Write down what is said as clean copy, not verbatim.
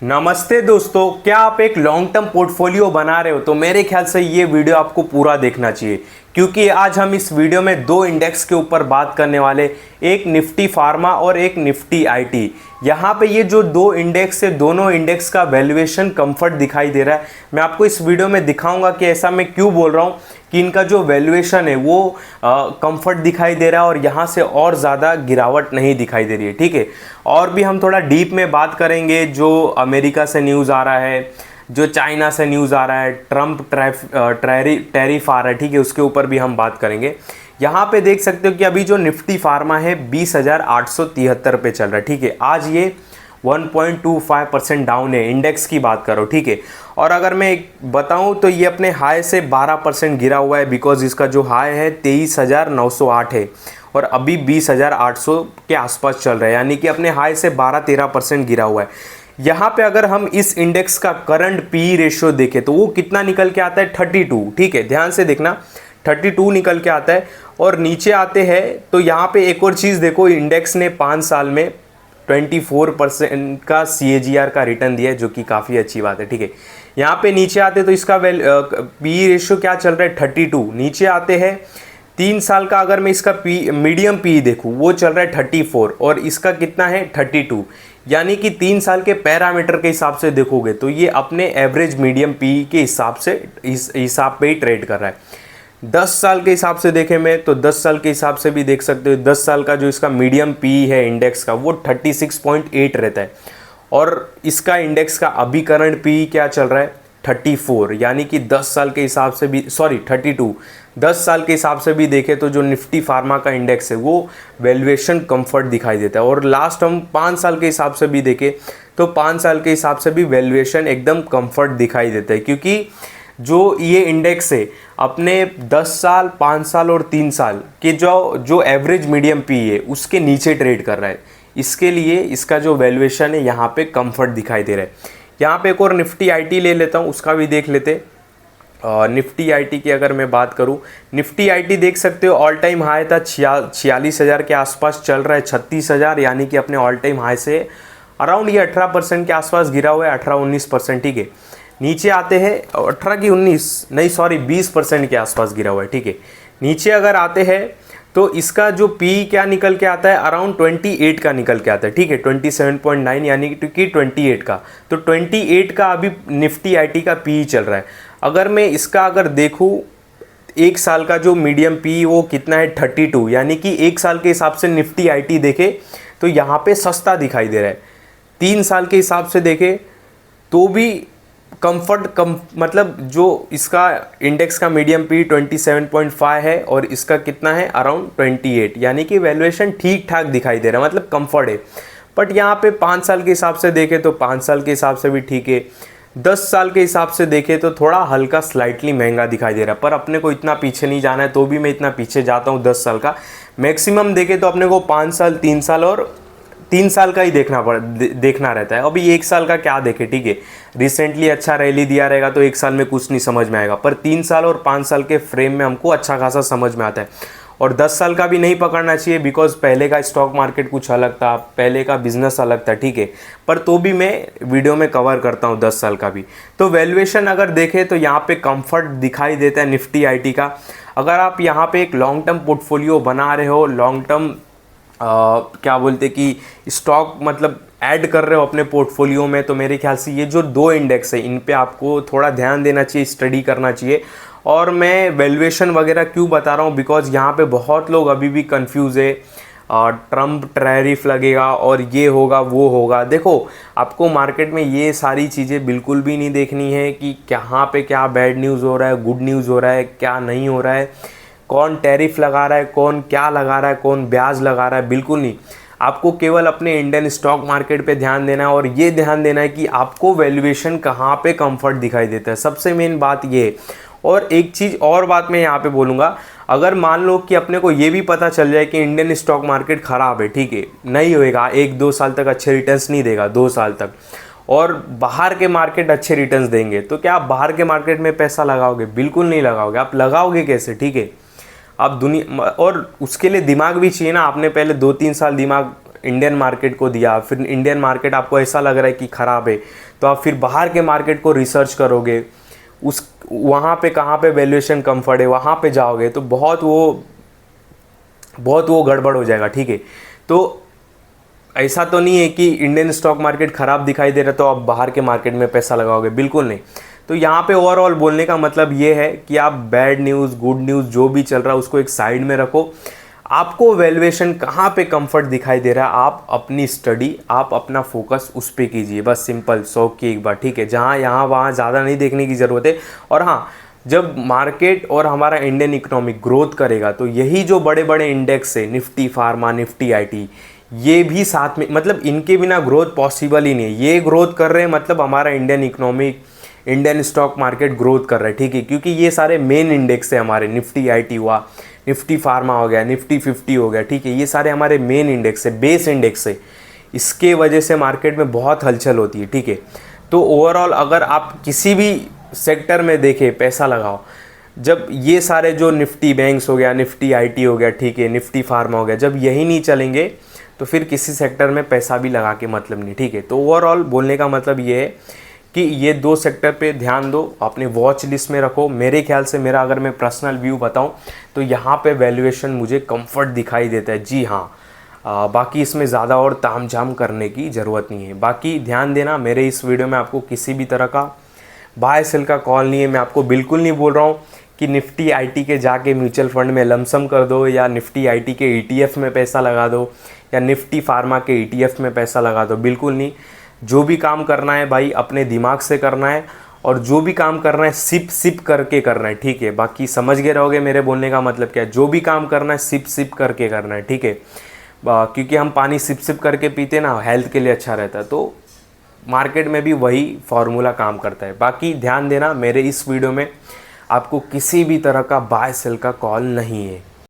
नमस्ते दोस्तों, क्या आप एक लॉन्ग टर्म पोर्टफोलियो बना रहे हो तो मेरे ख्याल से ये वीडियो आपको पूरा देखना चाहिए, क्योंकि आज हम इस वीडियो में दो इंडेक्स के ऊपर बात करने वाले, एक निफ्टी फार्मा और एक निफ्टी आईटी। यहाँ पे ये जो दो इंडेक्स है, दोनों इंडेक्स का वैल्यूएशन कंफर्ट दिखाई दे रहा है। मैं आपको इस वीडियो में दिखाऊंगा कि ऐसा मैं क्यों बोल रहा हूँ कि इनका जो वैल्यूएशन है वो कंफर्ट दिखाई दे रहा है और यहाँ से और ज़्यादा गिरावट नहीं दिखाई दे रही है। ठीक है, और भी हम थोड़ा डीप में बात करेंगे। जो अमेरिका से न्यूज़ आ रहा है, जो चाइना से न्यूज़ आ रहा है, ट्रम्प टैरिफ आ रहा है, ठीक है, उसके ऊपर भी हम बात करेंगे। यहाँ पे देख सकते हो कि अभी जो निफ्टी फार्मा है 20,873 पे चल रहा है। ठीक है, आज ये 1.25% डाउन है, इंडेक्स की बात करो। ठीक है, और अगर मैं बताऊं तो ये अपने हाई से 12% गिरा हुआ है, बिकॉज इसका जो हाई है 23,908 है और अभी 20,800 के आसपास चल रहा है, यानी कि अपने हाई से 12-13% गिरा हुआ है। यहाँ पे अगर हम इस इंडेक्स का करंट पी रेशियो देखें तो वो कितना निकल के आता है, 32। ठीक है, ध्यान से देखना, 32 निकल के आता है। और नीचे आते हैं तो यहाँ पे एक और चीज़ देखो, इंडेक्स ने 5 साल में 24% का CAGR का रिटर्न दिया है, जो कि काफ़ी अच्छी बात है। ठीक है, यहाँ पे नीचे आते तो इसका पी रेशियो क्या चल रहा है, 32। नीचे आते हैं 3 साल का, अगर मैं इसका मीडियम पी देखूँ वो चल रहा है 34 और इसका कितना है 32, यानी कि 3 साल के पैरामीटर के हिसाब से देखोगे तो ये अपने एवरेज मीडियम पी के हिसाब से इस हिसाब पे ही ट्रेड कर रहा है। 10 साल के हिसाब से देखें मैं तो 10 साल के हिसाब से भी देख सकते हो, 10 साल का जो इसका मीडियम पी है इंडेक्स का वो 36.8 रहता है और इसका इंडेक्स का अभी करंट पी क्या चल रहा है 34, यानी कि 10 साल के हिसाब से भी 32, 10 साल के हिसाब से भी देखें तो जो निफ्टी फार्मा का इंडेक्स है वो वैल्यूएशन कंफर्ट दिखाई देता है। और लास्ट हम 5 साल के हिसाब से भी देखें तो 5 साल के हिसाब से भी वैल्यूएशन एकदम कंफर्ट दिखाई देता है, क्योंकि जो ये इंडेक्स है अपने 10 साल, 5 साल और 3 साल के जो एवरेज मीडियम पी है उसके नीचे ट्रेड कर रहा है। इसके लिए इसका जो वैल्यूएशन है यहाँ पे कंफर्ट दिखाई दे रहा है। यहाँ पे एक और निफ्टी आईटी ले लेता हूँ, उसका भी देख लेते। निफ्टी आईटी की अगर मैं बात करूँ, निफ्टी आईटी देख सकते हो ऑल टाइम हाई था 46,000 के आसपास चल रहा है, 36,000, यानी कि अपने ऑल टाइम हाई से अराउंड ये 18% के आसपास गिरा हुआ है, 18-19%। ठीक है, नीचे आते हैं 18 की 19 नहीं सॉरी 20% के आसपास गिरा हुआ है। ठीक है, नीचे अगर आते हैं तो इसका जो पी क्या निकल के आता है, अराउंड 28 का निकल के आता है। ठीक है, 27.9 यानी कि 28 का, तो 28 का अभी निफ्टी आईटी का पी चल रहा है। अगर मैं इसका अगर देखूँ, एक साल का जो मीडियम पी वो कितना है 32, यानी कि एक साल के हिसाब से निफ्टी आईटी देखे तो यहाँ पे सस्ता दिखाई दे रहा है। 3 साल के हिसाब से देखे तो भी मतलब जो इसका इंडेक्स का मीडियम पी 27.5 है और इसका कितना है अराउंड 28, यानी कि वैल्यूएशन ठीक ठाक दिखाई दे रहा है, मतलब कंफर्ट है। बट यहाँ पे 5 साल के हिसाब से देखें तो 5 साल के हिसाब से भी ठीक है, 10 साल के हिसाब से देखें तो थोड़ा हल्का स्लाइटली महंगा दिखाई दे रहा है। पर अपने को इतना पीछे नहीं जाना है, तो भी मैं इतना पीछे जाता हूँ 10 साल का। मैक्सिमम देखें तो अपने को 5 साल, 3 साल और 3 साल का ही देखना रहता है। अभी 1 साल का क्या देखे, ठीक है, रिसेंटली अच्छा रैली दिया रहेगा तो 1 साल में कुछ नहीं समझ में आएगा, पर 3 साल और 5 साल के फ्रेम में हमको अच्छा खासा समझ में आता है। और 10 साल का भी नहीं पकड़ना चाहिए, बिकॉज पहले का स्टॉक मार्केट कुछ अलग था, पहले का बिजनेस अलग था। ठीक है, पर तो भी मैं वीडियो में कवर करता हूँ 10 साल का भी। तो वैल्यूएशन अगर देखें तो यहाँ पे कंफर्ट दिखाई देता है निफ्टी आईटी का। अगर आप यहाँ पे एक लॉन्ग टर्म पोर्टफोलियो बना रहे हो, लॉन्ग टर्म क्या बोलते कि स्टॉक मतलब ऐड कर रहे हो अपने पोर्टफोलियो में, तो मेरे ख्याल से ये जो दो इंडेक्स है इन पे आपको थोड़ा ध्यान देना चाहिए, स्टडी करना चाहिए। और मैं वैल्यूएशन वगैरह क्यों बता रहा हूँ, बिकॉज यहाँ पे बहुत लोग अभी भी कंफ्यूज है, ट्रम्प टैरिफ लगेगा और ये होगा वो होगा। देखो, आपको मार्केट में ये सारी चीज़ें बिल्कुल भी नहीं देखनी है कि कहाँ पे क्या बैड न्यूज़ हो रहा है, गुड न्यूज़ हो रहा है, क्या नहीं हो रहा है, कौन टैरिफ लगा रहा है, कौन क्या लगा रहा है, कौन ब्याज लगा रहा है, बिल्कुल नहीं। आपको केवल अपने इंडियन स्टॉक मार्केट पे ध्यान देना है और ये ध्यान देना है कि आपको वैल्यूएशन कहाँ पे कंफर्ट दिखाई देता है, सबसे मेन बात ये है। और एक चीज़ और बात मैं यहाँ पे बोलूँगा, अगर मान लो कि अपने को ये भी पता चल जाए कि इंडियन स्टॉक मार्केट ख़राब है, ठीक है, नहीं होएगा, 1-2 साल तक अच्छे रिटर्न्स नहीं देगा, 2 साल तक, और बाहर के मार्केट अच्छे रिटर्न्स देंगे, तो क्या आप बाहर के मार्केट में पैसा लगाओगे? बिल्कुल नहीं लगाओगे। आप लगाओगे कैसे? ठीक है, आप दुनिया, और उसके लिए दिमाग भी चाहिए ना, आपने पहले 2-3 साल दिमाग इंडियन मार्केट को दिया, फिर इंडियन मार्केट आपको ऐसा लग रहा है कि ख़राब है, तो आप फिर बाहर के मार्केट को रिसर्च करोगे, उस वहाँ पे कहाँ पे वैल्यूएशन कम्फर्ट है वहाँ पे जाओगे, तो बहुत वो गड़बड़ हो जाएगा। ठीक है, तो ऐसा तो नहीं है कि इंडियन स्टॉक मार्केट ख़राब दिखाई दे रहा तो आप बाहर के मार्केट में पैसा लगाओगे, बिल्कुल नहीं। तो यहाँ पे ओवरऑल बोलने का मतलब ये है कि आप बैड न्यूज़ गुड न्यूज़ जो भी चल रहा है उसको एक साइड में रखो। आपको वैल्यूएशन कहाँ पे कंफर्ट दिखाई दे रहा है, आप अपनी स्टडी, आप अपना फोकस उस पर कीजिए, बस सिंपल 100 की एक बार। ठीक है, जहाँ यहाँ वहाँ ज़्यादा नहीं देखने की ज़रूरत है। और हाँ, जब मार्केट और हमारा इंडियन इकोनॉमिक ग्रोथ करेगा तो यही जो बड़े बड़े इंडेक्स है, निफ्टी फार्मा, निफ्टी आईटी, ये भी साथ में, मतलब इनके बिना ग्रोथ पॉसिबल ही नहीं है। ये ग्रोथ कर रहे हैं मतलब हमारा Indian economic, Indian stock market growth कर रहा है। ठीक है, क्योंकि ये सारे मेन इंडेक्स है हमारे, निफ्टी आईटी हुआ, निफ्टी फार्मा हो गया, निफ्टी 50 हो गया। ठीक है, ये सारे हमारे मेन इंडेक्स है, बेस इंडेक्स है, इसके वजह से मार्केट में बहुत हलचल होती है। ठीक है, तो ओवरऑल अगर आप किसी भी सेक्टर में देखें पैसा लगाओ, जब ये सारे जो निफ्टी बैंक्स हो गया, निफ्टी आईटी हो गया, ठीक है, निफ्टी फार्मा हो गया, जब यही नहीं चलेंगे तो फिर किसी सेक्टर में पैसा भी लगा के मतलब नहीं। ठीक है, तो ओवरऑल बोलने का मतलब ये है कि ये 2 सेक्टर पे ध्यान दो, अपने वॉच लिस्ट में रखो। मेरे ख्याल से, मेरा अगर मैं पर्सनल व्यू बताऊं तो यहाँ पे वैल्यूएशन मुझे कंफर्ट दिखाई देता है। जी हाँ, बाकी इसमें ज़्यादा और तामझाम करने की ज़रूरत नहीं है। बाकी ध्यान देना, मेरे इस वीडियो में आपको किसी भी तरह का बाय सेल का कॉल नहीं है। मैं आपको बिल्कुल नहीं बोल रहा हूँ कि निफ्टी आईटी के जाके म्यूचुअल फंड में लमसम कर दो, या निफ्टी आईटी के ईटीएफ में पैसा लगा दो, या निफ्टी फार्मा के ईटीएफ में पैसा लगा दो, बिल्कुल नहीं। जो भी काम करना है भाई अपने दिमाग से करना है, और जो भी काम करना है सिप सिप करके करना है। ठीक है, बाकी समझ गए रहोगे मेरे बोलने का मतलब क्या है। जो भी काम करना है सिप सिप करके करना है। ठीक है, क्योंकि हम पानी सिप सिप करके पीते ना, हेल्थ के लिए अच्छा रहता है, तो मार्केट में भी वही फार्मूला काम करता है। बाकी ध्यान देना, मेरे इस वीडियो में आपको किसी भी तरह का बाय सेल का कॉल नहीं है।